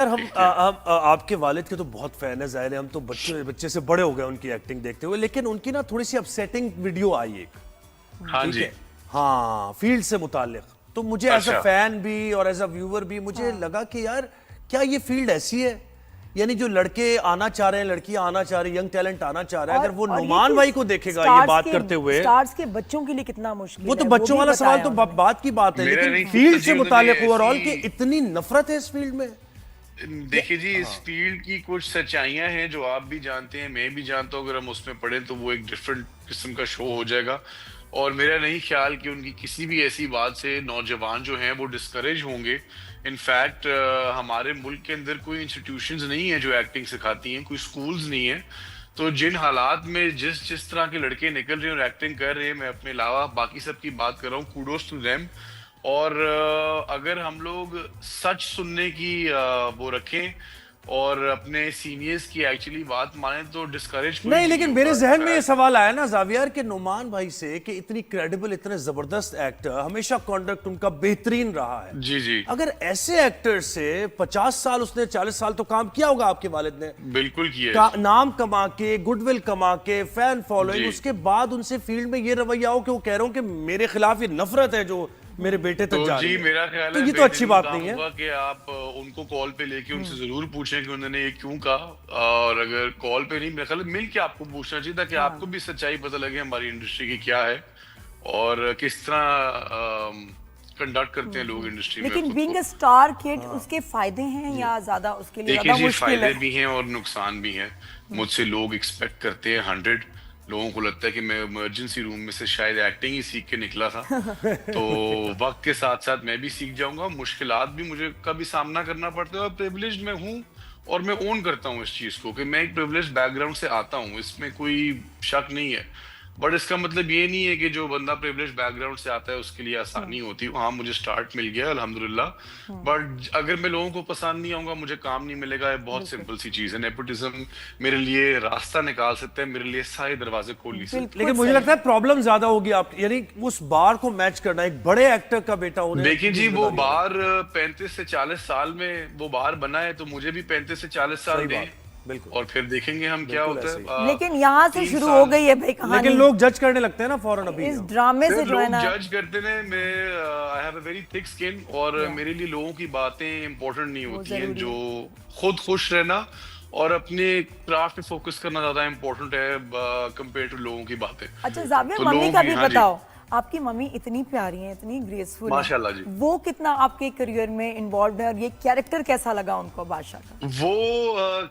यार आपके वालिद के तो बहुत फैन है, जाहिर है हम तो बच्चे से बड़े हो गए उनकी एक्टिंग देखते हुए, लेकिन उनकी ना थोड़ी सी अपसेटिंग वीडियो आई एक। हाँ ठीक जी। है, हाँ, फील्ड से मुतालिक। तो मुझे एज अ अच्छा। फैन भी और एज अ व्यूअर भी मुझे लगा कि यार क्या ये फील्ड ऐसी है, यानी जो लड़के आना चाह रहे हैं, लड़कियां आना चाह रही, यंग टैलेंट आना चाह रहा है, अगर वो और ये नुमान कि भाई को देखेगा ये बात करते हुए, स्टार्स के बच्चों के लिए कितना मुश्किल वो तो है, बच्चों भी वाला सवाल बताया तो उन्होंने। बात की बात है, मेरा लेकिन नहीं फील्ड पूछता से जी, मुतालिक उन्होंने ओवरऑल कि ऐसी इतनी नफरत है इस फील्ड में। देखिए जी, इस फील्ड की कुछ सच्चाइयां हैं जो आप भी जानते हैं, मैं भी जानता हूँ। अगर हम उसमें पढ़े तो वो एक डिफरेंट किस्म का शो हो जाएगा। और मेरा नहीं ख्याल कि उनकी किसी भी ऐसी बात से नौजवान जो हैं वो डिस्करेज होंगे। इनफैक्ट हमारे मुल्क के अंदर कोई इंस्टीट्यूशंस नहीं है जो एक्टिंग सिखाती हैं, कोई स्कूल्स नहीं है। तो जिन हालात में जिस जिस तरह के लड़के निकल रहे हैं और एक्टिंग कर रहे हैं, मैं अपने अलावा बाकी सब की बात कर रहा हूँ, कूडोस टू देम। और अगर हम लोग सच सुनने की वो रखें और अपने सीनियर्स की एक्चुअली बात माने तो डिस्करेज कोई नहीं, लेकिन मेरे होगा। जहन में ये इनफैक्ट सवाल आया ना जावियर के नुमान भाई से कि इतनी क्रेडिबल, इतने जबरदस्त एक्टर, हमेशा कॉन्डक्ट उनका बेहतरीन रहा है। जी जी, अगर ऐसे एक्टर से 50 साल, उसने 40 साल तो काम किया होगा आपके वालिद ने, बिल्कुल किया है। नाम कमा के, गुडविल कमा के, फैन फॉलोइंग, जी। उसके बाद उनसे फील्ड में ये रवैया हो कि वो कह रहे हो कि मेरे खिलाफ ये नफरत है जो मेरे बेटे तक तो जा रही जी है, मेरा ख्याल तो है ये तो अच्छी बेहतरीन बात काम नहीं है। होगा कि आप उनको कॉल पे लेके उनसे जरूर पूछें कि उन्होंने ये क्यों कहा। और अगर कॉल पे नहीं, मेरा ख्याल है मिल के आपको पूछना चाहिए ताकि आपको भी सच्चाई पता लगे हमारी इंडस्ट्री की क्या है और किस तरह कंडक्ट करते हैं लोग इंडस्ट्री में लेकिन खुद बीइंग को। अ स्टार किड उसके फायदे हैं या ज्यादा उसके लिए देखिए ज्यादा जी, मुश्किल फायदे है? भी हैं और नुकसान भी हैं। मुझसे लोग एक्सपेक्ट करते हैं 100। लोगों को लगता है कि मैं इमरजेंसी रूम में से शायद एक्टिंग ही सीख के निकला था। तो वक्त के साथ साथ मैं भी सीख जाऊंगा। मुश्किलात भी मुझे कभी सामना करना पड़ता है और प्रिविलेज मैं हूँ और मैं ओन करता हूँ इस चीज को कि मैं एक प्रिविलेज बैकग्राउंड से आता हूँ, इसमें कोई शक नहीं है। बट इसका मतलब ये नहीं है कि जो बंदा प्रिविलेज बैकग्राउंड से आता है उसके लिए आसानी होती है। हाँ, मुझे स्टार्ट मिल गया अल्हम्दुलिल्लाह। बट अगर मैं लोगों को पसंद नहीं आऊंगा, मुझे काम नहीं मिलेगा। ये बहुत बिल्कुल सिंपल सी चीज है। नेपोटिज्म मेरे लिए रास्ता निकाल सकता है, मेरे लिए सारे दरवाजे खोल नहीं सकते। बिल्कुल लेकिन मुझे सही। लगता है प्रॉब्लम ज्यादा होगी आप, यानी उस बार को मैच करना, एक बड़े एक्टर का बेटा होने देखिए की जी, वो जिम्मेदारी है। बार 35 से 40 साल में वो बार बना है, तो मुझे भी 35 से 40 साल सही दें बात, बिल्कुल और फिर देखेंगे हम क्या बिल्कुल होता ऐसे ही। है। लेकिन यहाँ से 3 शुरू साल हो गई है भाई कहानी। लेकिन लोग जज करने लगते हैं ना फौरन अभी। इस ड्रामे से फिर जो है लोग ना, जज करते हैं। मैं I have a very thick skin और मेरे लिए लोगों की बातें इंपॉर्टेंट नहीं वो होती हैं। जरूरी जो खुद खुश रहना और अपने क्राफ्ट पे फोकस करना ज्यादा इंपॉर्टेंट है कंपेयर टू लोगों की बातें। अच्छा जाविर, तो मम्मी लोग का भी, भी हाँ जी, बताओ। आपकी मम्मी इतनी प्यारी हैं, इतनी ग्रेसफुल माशाल्लाह जी। है, वो कितना आपके करियर में इन्वॉल्व है और ये कैरेक्टर कैसा लगा उनको बादशाह का? वो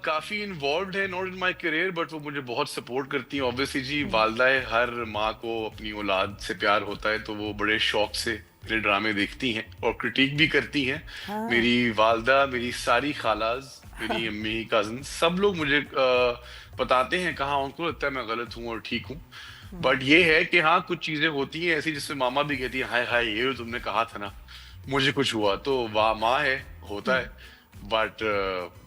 काफी इन्वॉल्व है, not in my career, but वो मुझे बहुत सपोर्ट करती हैं। ऑब्वियसली जी, वालदा है, हर माँ को अपनी औलाद से प्यार होता है, तो वो बड़े शौक से मेरे ड्रामे देखती हैं और क्रिटिक भी करती हैं। मेरी वालदा, मेरी सारी खालाज, मेरी अम्मी, कजन, सब लोग मुझे बताते हैं कहाँ उनको लगता है मैं गलत हूँ और ठीक हूँ। बट ये है कि हाँ, कुछ चीजें होती हैं ऐसी जिसमें मामा भी कहती है हाय हाय ये जो तुमने कहा था ना, मुझे कुछ हुआ। तो वाह, माँ है, होता है। बट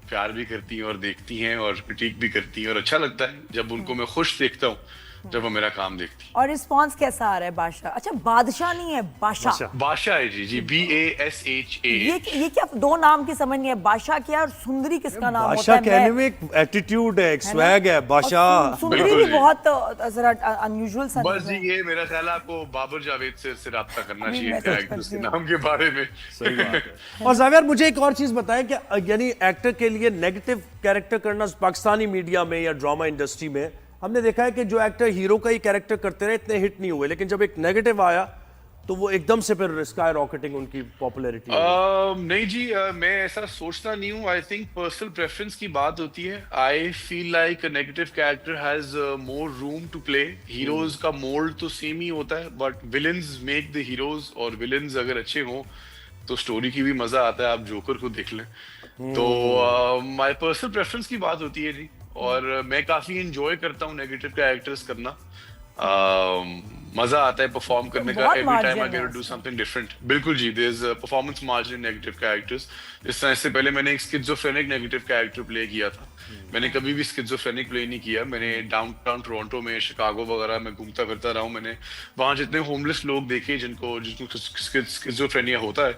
प्यार भी करती हैं और देखती हैं और क्रिटिक भी करती हैं और अच्छा लगता है जब उनको मैं खुश देखता हूँ, जब वो मेरा काम देखती हैं। और रिस्पांस कैसा आ रहा है बादशाह? अच्छा, बादशाह नहीं है, बादशाह। बादशाह है जी, जी, BASHA। ये क्या दो नाम की समझ नहीं है, बादशाह क्या और सुंदरी किसका नाम होता बादशाह है? कहने में एक एटीट्यूड है, एक है ना? स्वैग है, और बादशाह। सुंदरी बिल्कुल भी जी। बहुत जरा अनयूजुअल सा बस जी, नाम है। ये मेरा ख्याल है आपको बाबर जावेद से राब्ता करना अभी चाहिए मैसेज एक्ट्रेस के करती हूँ। नाम के बारे में। सही बात है। और जावियर, मुझे एक और चीज बताएं कि यानी एक्टर के लिए नेगेटिव कैरेक्टर करना पाकिस्तानी मीडिया में या ड्रामा इंडस्ट्री में हमने देखा है कि जो एक्टर हीरो का ही कैरेक्टर करते रहे इतने हिट नहीं हुए, लेकिन जब एक नेगेटिव आया तो वो एकदम से फिर स्काई रॉकेटिंग उनकी पॉपुलैरिटी। नहीं जी, मैं ऐसा सोचता नहीं हूँ। आई थिंक पर्सनल प्रेफरेंस की बात होती है। I feel like negative character has more room to play. Heroes का मोल्ड तो सेम ही होता है, but villains make the heroes, और विलन्स अगर अच्छे हों तो स्टोरी की भी मजा आता है। आप जोकर को देख लें। तो माय पर्सनल प्रेफरेंस की बात होती है जी। और मैं काफी इंजॉय करता हूँ नेगेटिव कैरेक्टर्स करना। मजा आता है परफॉर्म करने का। बहुत एवरी टाइम आई margin है गेट टू डू उसमें। Something different. बिल्कुल जी, there is performance margin in negative characters. जिस तरह इससे पहले मैंने एक स्किज़ोफ्रेनिक नेगेटिव कैरेक्टर प्ले किया था। मैंने कभी भी स्किज़ोफ्रेनिक प्ले नहीं किया। मैंने डाउनटाउन टोरंटो में, शिकागो वगैरह में घूमता फिरता रहा हूँ। मैंने वहां जितने होमलेस लोग देखे जिनको स्किज़ोफ्रेनिया होता है,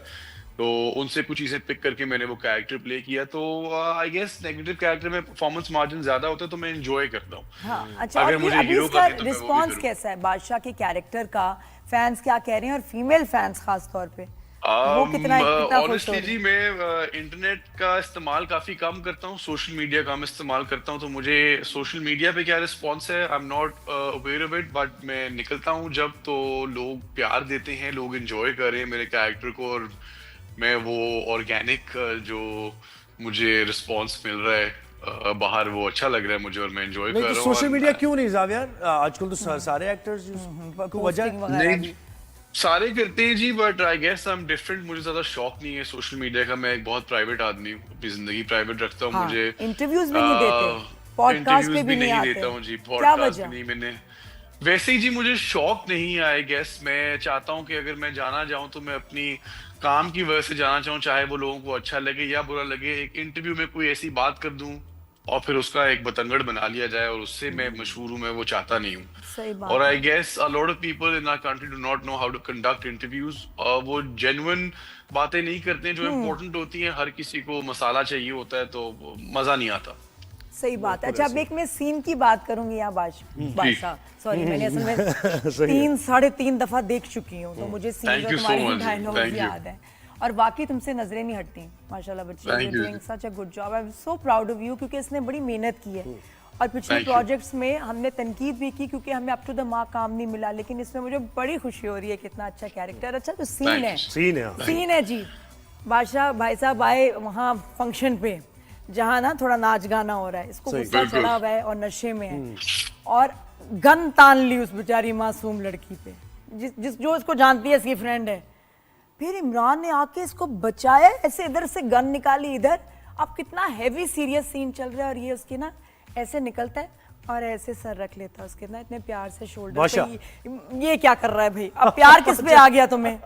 तो उनसे कुछ चीजें पिक करके मैंने वो कैरेक्टर प्ले किया। तो आई गेस नेगेटिव कैरेक्टर में परफॉर्मेंस मार्जिन ज्यादा होता है तो मैं एंजॉय करता हूँ। हाँ अच्छा, अगर और मुझे अभी हीरो इसका का दे तो मैं वो भी रिस्पॉन्स करूँ। कैसा है बादशाह के कैरेक्टर का? फैंस क्या कह रहे हैं, और फीमेल फैंस खास तौर पे वो कितना कितना खुश हो ऑनेस्टली रहे जी हैं? मैं इंटरनेट का इस्तेमाल काफी कम करता हूँ, सोशल मीडिया का मैं इस्तेमाल करता हूँ, तो मुझे सोशल मीडिया पे क्या रिस्पॉन्स है I am not aware of it. But मैं निकलता हूँ जब तो लोग प्यार देते हैं, लोग एंजॉय कर रहे हैं मेरे कैरेक्टर को, और मैं वो ऑर्गेनिक जो मुझे रिस्पॉन्स मिल रहा है बाहर, वो अच्छा लग रहा है मुझे और मैं एंजॉय नहीं कर तो रहा हूँ। सोशल मीडिया और क्यों नहीं जावियर? आजकल तो सारे एक्टर्स को वजह पोस्टिंग वगैरह नहीं, भी। सारे करते हैं जी, but I guess I am different, मुझे ज्यादा शौक नहीं है सोशल मीडिया का। मैं एक बहुत प्राइवेट आदमी हूँ, अपनी जिंदगी प्राइवेट रखता हूँ। हाँ, मुझे इंटरव्यूज भी नहीं देते, पॉडकास्ट पे इंटरव्यूज भी भी नहीं नहीं आते, देता हूँ जी, क्या पॉडकास्ट भी वजह? नहीं। मैंने वैसे ही जी मुझे शौक नहीं है आई गेस। मैं चाहता हूँ कि अगर मैं जाना चाहूँ तो मैं अपनी काम की वजह से जाना चाहूँ, चाहे वो लोगों को अच्छा लगे या बुरा लगे। एक इंटरव्यू में कोई ऐसी बात कर दूं और फिर उसका एक बतंगड़ बना लिया जाए और उससे मैं मशहूर हूं, मैं वो चाहता नहीं हूँ। सही और बात आई है। Guess a lot of people in our country do not know how to conduct interviews, और वो जेन्युइन बातें नहीं करते हैं जो इम्पोर्टेंट होती हैं। हर किसी को मसाला चाहिए होता है, तो वो मजा नहीं आता। सही बात है। बिल्कुल अच्छा, अब ऐसे एक मैं सीन की बात करूंगी यहाँ जी, बादशाह, सॉरी मैंने असल में सही है। 3 साढ़े 3 दफा देख चुकी हूँ, तो मुझे सीन थैंक और यू सो तुम्हारे मच जी, डायलॉग्स थैंक यू, याद हैं। और बाकी तुमसे नजरें नहीं हटती माशाल्लाह बच्ची, you thank you doing such a good job, I am so proud of you, क्योंकि इसने बड़ी मेहनत की है। और पिछले थैंक यू। प्रोजेक्ट्स में हमने तनकीद भी की क्योंकि हमें अप टू द मार्क काम नहीं मिला, लेकिन इसमें मुझे बड़ी खुशी हो रही है, कितना अच्छा कैरेक्टर। अच्छा, जो सीन थैंक है, यू। सीन है। सीन है जी, बादशाह भाई साहब आए वहाँ फंक्शन पे, जहाँ ना थोड़ा नाच गाना हो रहा है, इसको सही। गुस्सा बिल्कुल। चढ़ा हुआ है और नशे में है, और गन तान ली उस बेचारी मासूम लड़की पे, जिस जो इसको जानती है, इसकी फ्रेंड है। फिर इमरान ने आके इसको बचाया, ऐसे इधर से गन निकाली इधर। अब कितना हैवी सीरियस सीन चल रहा है, और ये उसके ना ऐसे निकलता है और ऐसे सर रख लेता है उसके ना इतने प्यार से शोल्डर बादशाह। पे। ये क्या कर रहा है भाई? अब प्यार किस पे आ गया तुम्हें?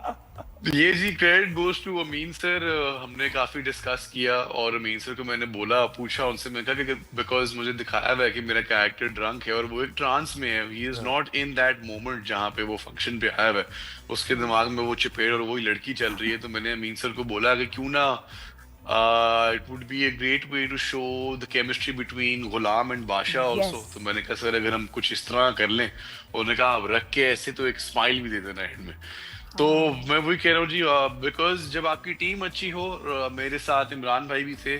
ये जी credit goes to Amin sir. हमने काफी डिस्कस किया और अमीन सर को मैंने बोला, पूछा उनसे, मैंने कहा कि बिकॉज मुझे दिखाया हुआ है कि मेरा कैरेक्टर ड्रंक है और वो एक ट्रांस में है, he is not in that moment जहाँ पे वो फंक्शन पे आया हुआ है, उसके दिमाग में वो चपेड़ और वही लड़की चल रही है। तो मैंने अमीन सर को बोला कि क्यों ना it would be a great way to show the chemistry between Ghulam and Badshah Yes. Also. तो मैंने कहा सर अगर हम कुछ इस तरह कर लें, उन्होंने कहा अब रख के ऐसे तो एक स्माइल भी दे देना एंड में। तो मैं वही कह रहा हूँ जी, बिकॉज जब आपकी टीम अच्छी हो, मेरे साथ इमरान भाई भी थे,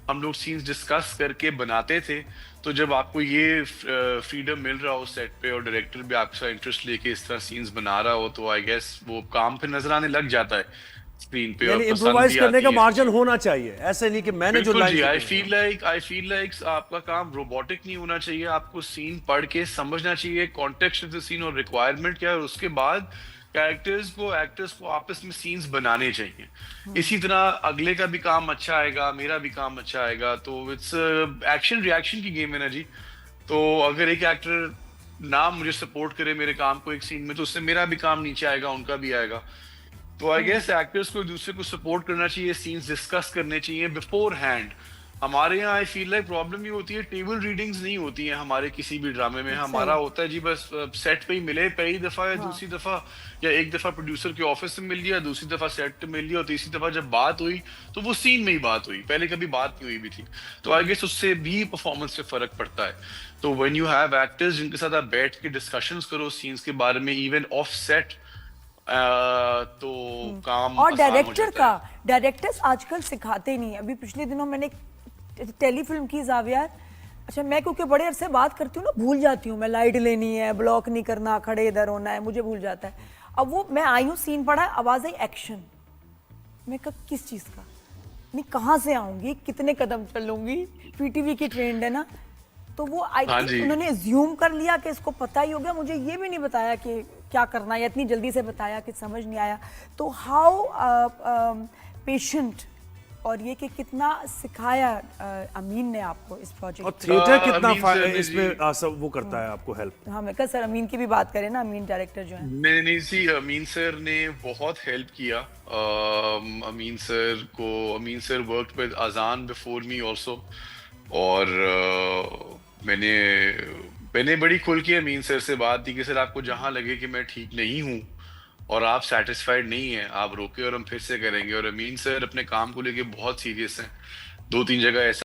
हम लोग सीन्स डिस्कस करके बनाते थे। तो जब आपको ये फ्रीडम मिल रहा हो सेट पे और डायरेक्टर भी आपके साथ इंटरेस्ट लेके इस तरह सीन्स बना रहा हो, तो आई गेस वो काम फिर नजर आने लग जाता है स्क्रीन पे और यानी पसंद इम्प्रोवाइज भी करने आती का है। मार्जिन होना चाहिए, ऐसे नहीं कि मैंने जो बिल्कुल जी, लाइन आई फील लाइक आपका काम रोबोटिक नहीं होना चाहिए। आपको सीन पढ़ के समझना चाहिए कॉन्टेक्स्ट ऑफ द सीन और रिक्वायरमेंट क्या है, और उसके बाद कैरेक्टर्स को, एक्टर्स को आपस में सीन्स बनाने चाहिए। इसी तरह अगले का भी काम अच्छा आएगा, मेरा भी काम अच्छा आएगा। तो इट्स एक्शन रिएक्शन की गेम है ना जी। तो अगर एक एक्टर ना मुझे सपोर्ट करे मेरे काम को एक सीन में, तो उससे मेरा भी काम नीचे आएगा, उनका भी आएगा। तो आई गेस एक्टर्स को एक दूसरे को सपोर्ट करना चाहिए, सीन्स डिस्कस करने चाहिए बिफोर हैंड। हमारे यहाँ आई फील लाइक प्रॉब्लम ये होती है, टेबल रीडिंग्स नहीं होती हैं हमारे किसी भी ड्रामे में। हमारा होता है जी बस सेट पे ही मिले पहली दफा या दूसरी दफा, या एक दफा प्रोड्यूसर के ऑफिस में मिल लिया, दूसरी दफा सेट पे मिल लिया, और तीसरी दफा जब बात हुई तो वो सीन में ही बात हुई, पहले कभी बात नहीं हुई भी थी। तो आई गेस उससे भी परफॉर्मेंस पे फर्क पड़ता है। तो व्हेन यू हैव एक्टर्स जिनके साथ आप बैठ के डिस्कशंस करो सीन्स के बारे में इवन ऑफ सेट, तो काम और आसान हो डायरेक्टर जाता का, है। डायरेक्टर्स आजकल सिखाते नहीं। अभी पिछले दिनों मैंने एक टेलीफिल्म की जावियार। अच्छा, मैं क्योंकि बड़े अरसे बात करती हूँ ना, भूल जाती हूँ मैं, लाइट लेनी है, ब्लॉक नहीं करना, खड़े इधर होना है, मुझे भूल जाता है। अब वो मैं आई हूँ, सीन पड़ा है, आवाज आई एक्शन, मैं कहा किस चीज का, नहीं कहाँ से आऊंगी, कितने कदम चलूंगी, पीटीवी की ट्रेंड है ना। तो वो आई हाँ थिंक जी। उन्होंने ज्यूम कर लिया कि इसको पता ही हो गया, मुझे ये भी नहीं बताया कि क्या करना है, या इतनी जल्दी से बताया कि समझ नहीं आया। तो हाउ पेशेंट, और ये कि कितना सिखाया अमीन ने आपको इस और प्रोजेक्ट। थिएटर कितना अमीन सर ने इसमें जी- सब वो करता है आपको हेल्प? हाँ, मैं कहा सर अमीन की भी बात करें ना, अमीन डायरेक्टर जो है। नहीं नहीं सी, अमीन सर ने बहुत हेल्प किया। अमीन सर वर्कड विद अजान बिफोर मी आल्सो, और मैंने मैंने बड़ी खुल के अमीन सर से बात की कि सर आपको जहां लगे कि मैं ठीक नहीं हूँ, और आप सेटिस्फाइड नहीं है, आप रोके और हम फिर से करेंगे। और अमीन सर अपने काम को लेके बहुत सीरियस हैं। 2-3 जगह ऐसा